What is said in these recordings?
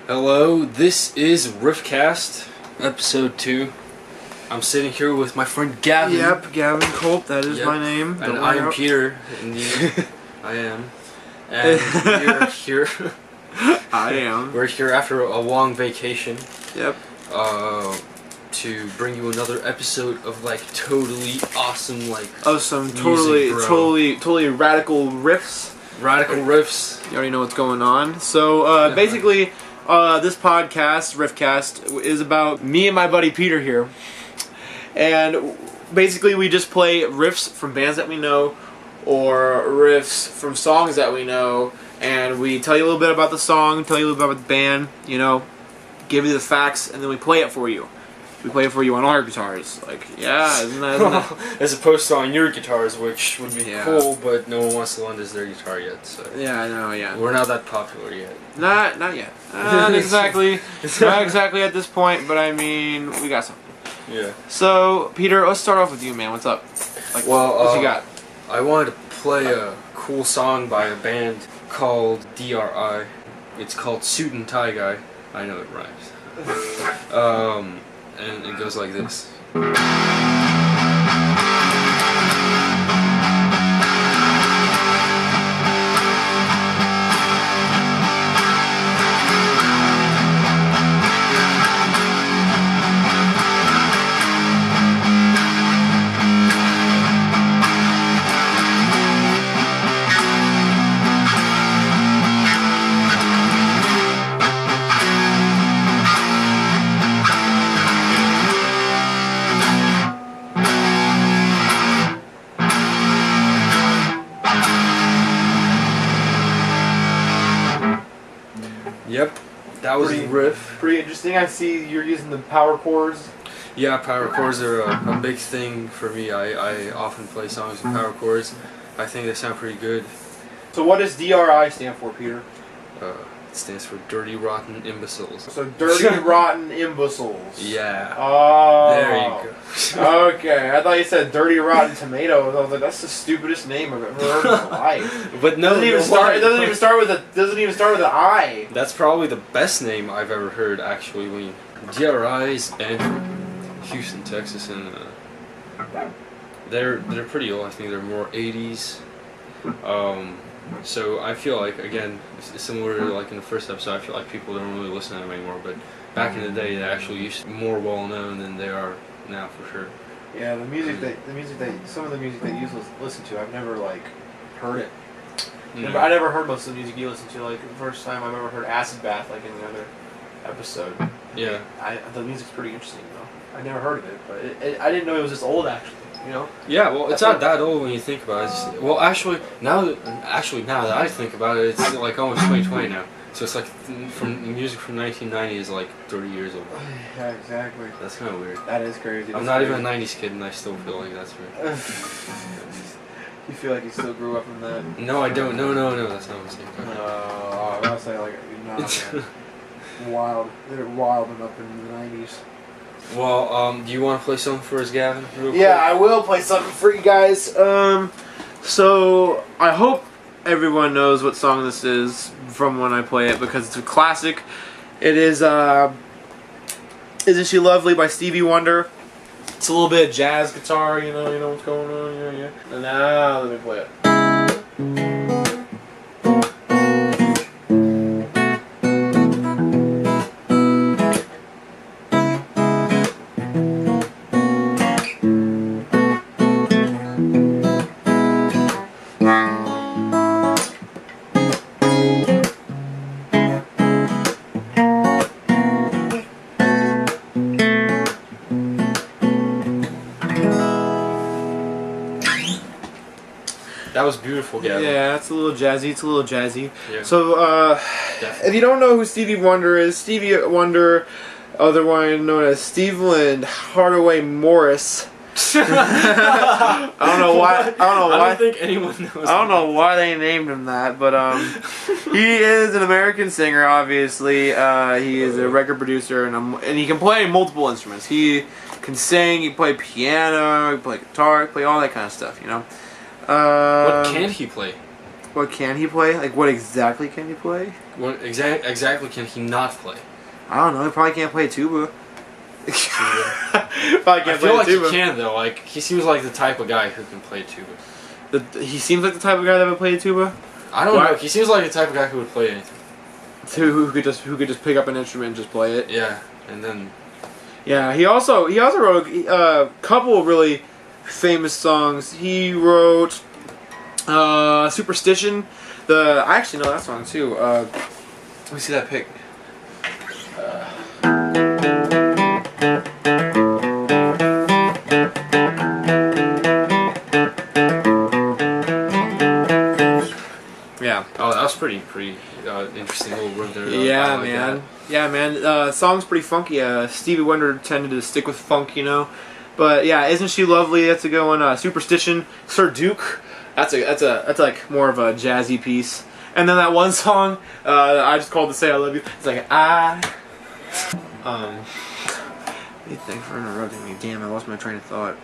Hello, this is Riffcast, episode 2. I'm sitting here with my friend Gavin. Yep, Gavin Culp, that is my name. And I am Peter, indeed. I am. And we're here. I am. We're here after a long vacation. Yep. To bring you another episode of totally awesome Some music, totally radical riffs. Radical riffs. You already know what's going on. So basically, this podcast, Riffcast, is about me and my buddy Peter here. And basically we just play riffs from bands that we know, or riffs from songs that we know, and we tell you a little bit about the song, tell you a little bit about the band, give you the facts, and then we play it for you. We play it for you on our guitars. Isn't that? As opposed to on your guitars, which would be cool, but no one wants to lend us their guitar yet. So Yeah, I know, yeah. we're not that popular yet. Not yet. Not exactly. Not exactly at this point, but I mean, we got something. Yeah. So, Peter, let's start off with you, man. What's up? What you got? I wanted to play a cool song by a band called DRI. It's called Suit and Tie Guy. I know it rhymes. And it goes like this. Yep, that was the riff. Pretty interesting. I see you're using the power chords. Yeah, power chords are a big thing for me. I often play songs with power chords. I think they sound pretty good. So what does DRI stand for, Peter? It stands for Dirty Rotten Imbeciles. So Dirty Rotten Imbeciles. Yeah. Oh. There you go. Okay, I thought you said Dirty Rotten Tomatoes. I was like, that's the stupidest name I've ever heard in my life. But no, It doesn't even start with an I. That's probably the best name I've ever heard, actually. DRI is a band from Houston, Texas, and they're pretty old. I think they're more 80s. So I feel like, again, similar to in the first episode, I feel like people don't really listen to them anymore. But back in the day, they actually used to be more well known than they are now, for sure. Yeah, some of the music that you listen to, I've never heard it. Mm. I never heard most of the music you listen to. The first time I've ever heard Acid Bath, in the other episode. Yeah. The music's pretty interesting though. I never heard of it, but I didn't know it was this old actually. Yeah, well, it's not that old when you think about it. Actually, now that I think about it, it's almost 2020 now. So it's from music from 1990 is 30 years old. Yeah, exactly. That's kind of weird. That is crazy. I'm not even a 90s kid, and I still feel like that's weird. You feel like you still grew up in that? No, I don't. No, that's not what I'm saying. I was say no. Wild. They're wild enough in the 90s. Well, do you want to play something for us, Gavin? Real quick? Yeah, I will play something for you guys. So I hope everyone knows what song this is from when I play it because it's a classic. It is Isn't She Lovely by Stevie Wonder. It's a little bit of jazz guitar, you know what's going on, yeah. And now let me play it. That was beautiful, Gavin. Yeah, it's a little jazzy. Yeah. So, if you don't know who Stevie Wonder is, Stevie Wonder, otherwise known as Stevland Hardaway Morris. I don't know why. I don't think anyone knows. I don't know why they named him that, but he is an American singer. Obviously, he is a record producer, and he can play multiple instruments. He can sing. He can play piano. He can play guitar. He can play all that kind of stuff. What can he play? What can he play? Like, what exactly can he play? What exactly can he not play? I don't know. He probably can't play tuba. Probably I can't feel play like tuba. he can though. Like he seems like the type of guy who can play tuba. He seems like the type of guy that would play tuba. I don't know. He seems like the type of guy who would play anything. Who could just pick up an instrument and just play it. Yeah, and then Yeah, he also wrote a couple of really famous songs. He wrote Superstition. I actually know that song too. Let me see that pic. Yeah. oh, that was pretty interesting little run there. Yeah, I like man. that. Yeah, man. Song's pretty funky. Stevie Wonder tended to stick with funk, you know. But yeah, Isn't She Lovely? That's a good one. Superstition. Sir Duke. That's like more of a jazzy piece. And then that one song, I just called to say I love you. It's like thanks for interrupting me. Damn, I lost my train of thought.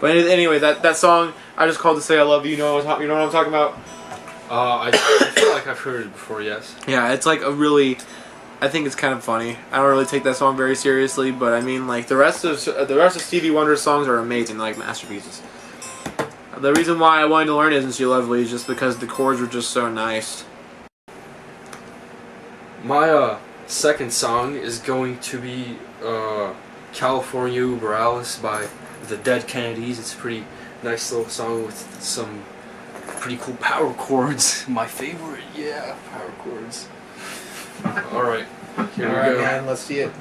But anyway, that song, I just called to say I love you. You know what I'm talking about? I feel like I've heard it before. Yes. Yeah, it's like I think it's kind of funny. I don't really take that song very seriously, but I mean, like the rest of Stevie Wonder's songs are amazing, they're like masterpieces. The reason why I wanted to learn Isn't She Lovely is just because the chords were just so nice. My second song is going to be California Uber Alice by the Dead Kennedys. It's a pretty nice little song with some pretty cool power chords. My favorite, yeah, power chords. Alright, here we go. Man, let's see it.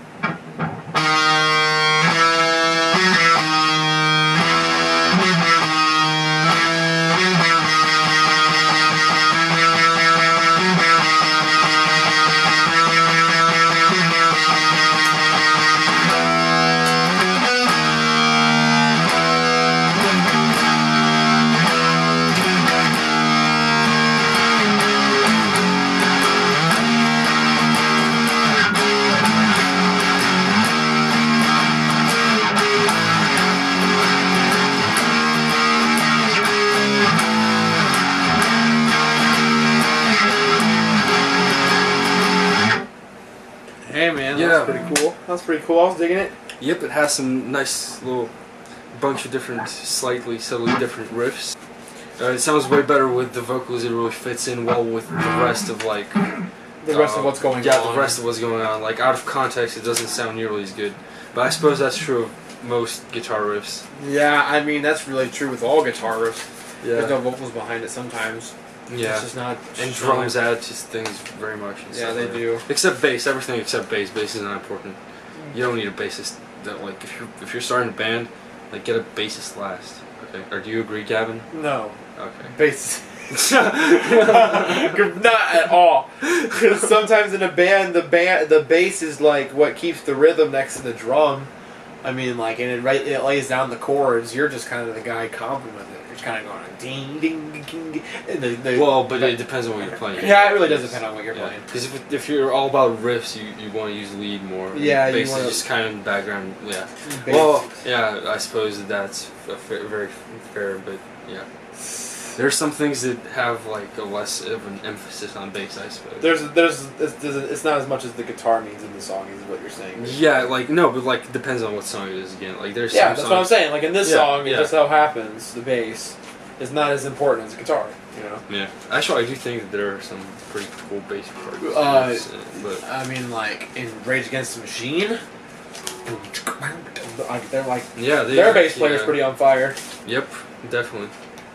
Hey man, Yeah. that's pretty cool. That's pretty cool. I was digging it. Yep, it has some nice little bunch of different, slightly, subtly different riffs. It sounds way better with the vocals. It really fits in well with the rest of like The rest of what's going on. Yeah, the rest of what's going on. Like out of context, it doesn't sound nearly as good. But I suppose that's true of most guitar riffs. Yeah, I mean that's really true with all guitar riffs. There's no Yeah, vocals behind it sometimes. yeah. It's just not. And drums add to things very much. And Yeah, stuff they like that. do. Except bass, everything except bass. Bass is not important. You don't need a bassist. That like if you're starting a band, like get a bassist last. Okay. Or do you agree, Gavin? No. Okay. Bass. Not at all. Because sometimes in a band, the bass is like what keeps the rhythm next to the drum. I mean, like, and it lays down the chords. You're just kind of the guy complimenting it. You're just kind of going ding ding ding. Ding. And Well, but it depends on what you're playing. Yeah, it really does depend on what you're playing. Because if you're all about riffs, you want to use lead more. Yeah, you bass wanna- is just kind of background. Yeah. Bass. Well, yeah, I suppose that's very fair, but yeah. There's some things that have like a less of an emphasis on bass, I suppose. It's not as much as the guitar means in the song, is what you're saying. Yeah, like no, but like depends on what song it is again. Like there's Yeah, some that's songs, what I'm saying. Like in this Yeah, song, it yeah. just so happens the bass is not as important as the guitar. You know. Yeah, actually, I do think that there are some pretty cool bass parts. But I mean, like in Rage Against the Machine, like they're like yeah, their bass player's pretty on fire. Yep, definitely.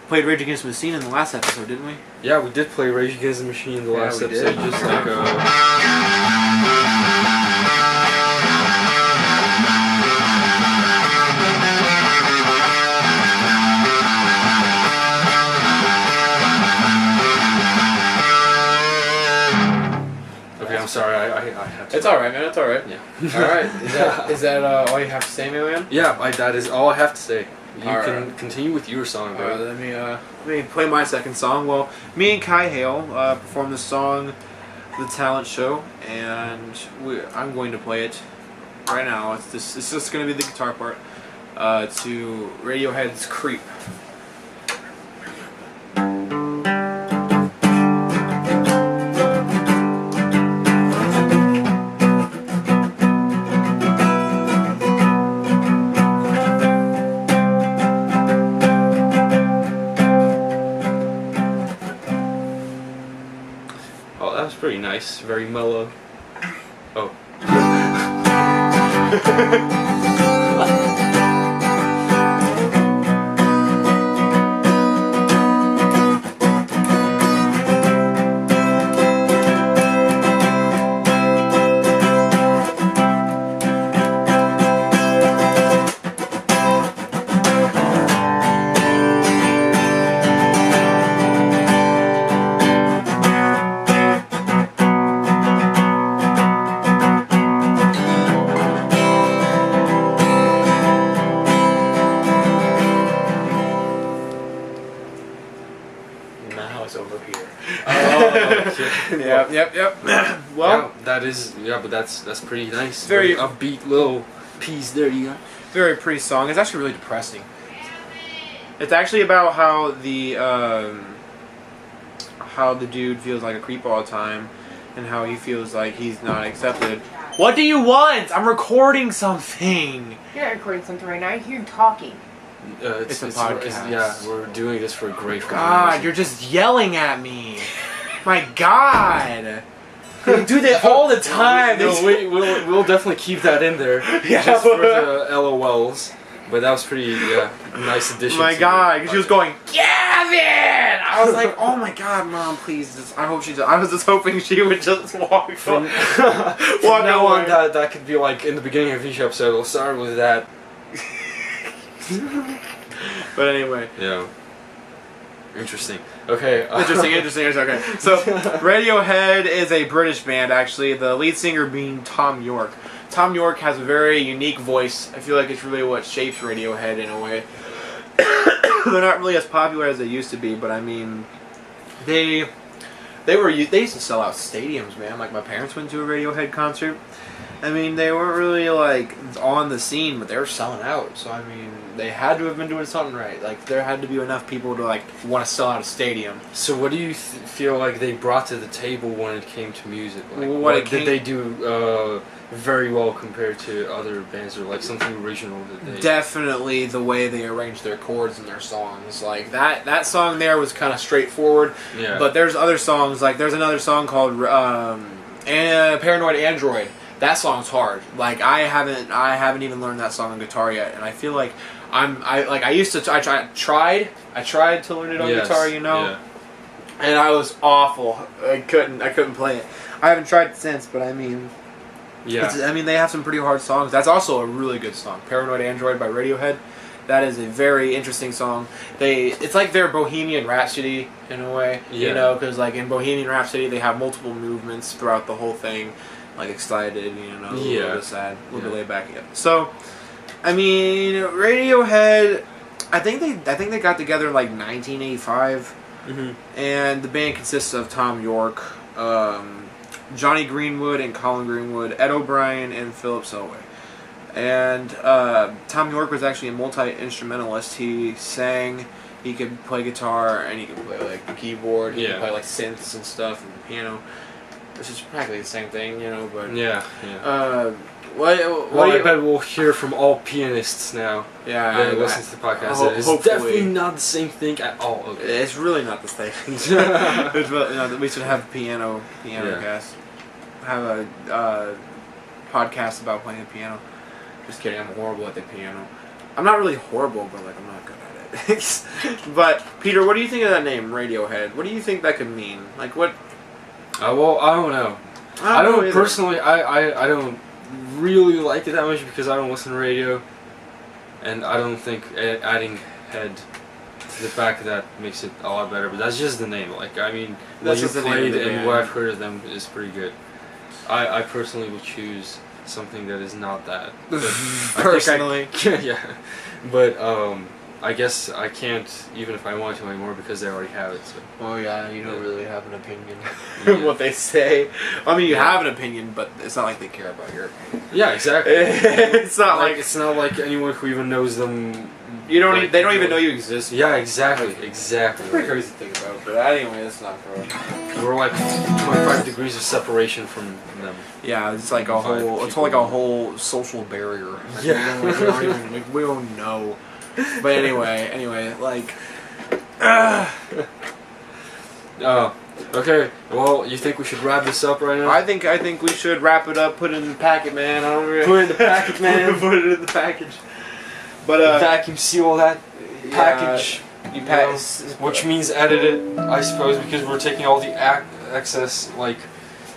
Played Rage Against the Machine in the last episode, didn't we? Yeah, we did play Rage Against the Machine in the Yeah, last we episode. did. Just like okay, I'm sorry, I have to. It's all right, man. It's all right. Yeah. All right. Is that all you have to say, man? Yeah, that is all I have to say. You All can right. continue with your song, All bro. right, let me play my second song. Well, me and Kai Hale performed the song "The Talent Show," and I'm going to play it right now. It's just going to be the guitar part to Radiohead's "Creep." Oh, that was pretty nice. Very mellow. Oh. Now it's over here. Oh, okay. Yep. Well, yeah, that is, yeah, but that's pretty nice. Very- Very upbeat little piece there you got. very pretty song. It's actually really depressing. It's actually about how the dude feels like a creep all the time, and how he feels like he's not accepted. What do you want? I'm recording something. You're not recording something right now. I hear you talking. It's a podcast. Yeah, we're doing this for great. God, you're just yelling at me. My God. They do that all the time. No, we'll definitely keep that in there. Yeah. Just for the LOLs. But that was pretty nice addition. My to God, the because she was going, Gavin! I was like, oh my God, Mom, please. I was just hoping she would just walk From walk now away. on, that could be like in the beginning of each episode. We'll start with that. But anyway. Yeah. Interesting. Okay. Interesting. Okay. So, Radiohead is a British band, actually. The lead singer being Tom York. Tom York has a very unique voice. I feel like it's really what shapes Radiohead in a way. They're not really as popular as they used to be, but I mean, they used to sell out stadiums, man. Like my parents went to a Radiohead concert. I mean, they weren't really like on the scene, but they were selling out. So I mean, they had to have been doing something right. Like there had to be enough people to like want to sell out a stadium. So what do you feel like they brought to the table when it came to music? Like, What what it did came- they do very well compared to other bands, or like something original that they? Definitely the way they arranged their chords in their songs. Like that song there was kind of straightforward. Yeah. But there's other songs, like there's another song called Paranoid Android. That song's hard. Like I haven't even learned that song on guitar yet, and I feel like I tried to learn it on guitar, you know, Yeah. and I was awful. I couldn't play it. I haven't tried it since, but I mean, Yeah. I mean, they have some pretty hard songs. That's also a really good song, Paranoid Android by Radiohead. That is a very interesting song. It's like their Bohemian Rhapsody in a way, you Yeah. know, because like in Bohemian Rhapsody they have multiple movements throughout the whole thing, like excited, you know, a little bit sad, a little bit laid back. Yeah. So, I mean, Radiohead, I think they got together in like 1985, and the band consists of Tom York, Johnny Greenwood and Colin Greenwood, Ed O'Brien, and Philip Selway. And Tom York was actually a multi-instrumentalist. He sang, he could play guitar, and he could play like the keyboard. He could play like synths and stuff, and the piano, which is practically the same thing, you know. But Yeah. what Well, I bet we'll hear from all pianists now. Yeah, That listen to the podcast. It's hopefully. definitely not the same thing at all. Okay. It's really not the same. It's really, we should have piano Yeah. cast. Have a podcast about playing the piano. Just kidding, I'm horrible at the piano. I'm not really horrible, but like I'm not good at it. But Peter, what do you think of that name, Radiohead? What do you think that could mean? Like what? Well, I don't know. I know don't either. personally. I don't really like it that much because I don't listen to radio, and I don't think adding head to the back of that makes it a lot better. But that's just the name. Like I mean, That's what you just the name played of the and band. what I've heard of them is pretty good. I personally would choose something that is not that. But Personally. yeah, but I guess I can't even if I want to anymore because they already have it. So. Oh yeah, you don't really have an opinion. Yeah. What they say. I mean, you Yeah. have an opinion, but it's not like they care about your opinion. Yeah, exactly. It's not like It's not like anyone who even knows them. you don't. like, They don't even know you exist. Yeah, exactly, It's exactly. pretty crazy to think about. But anyway, that's not correct. We're like 25 degrees of separation from them. Yeah, it's like a Five whole. It's people. like a whole social barrier. Like, Yeah. we don't know. But anyway, like. Okay, well, you think we should wrap this up right now? I think we should wrap it up. Put it in the packet, man. I don't really Put it in the package, man. Put it in the package. But Vacuum seal that package. You know, pass, which means edit it, I suppose, because we're taking all the excess like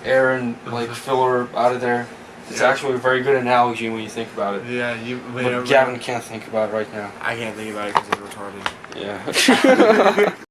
air and like filler out of there. It's actually a very good analogy when you think about it. Yeah, But Gavin can't think about it right now. I can't think about it because I'm retarded. Yeah.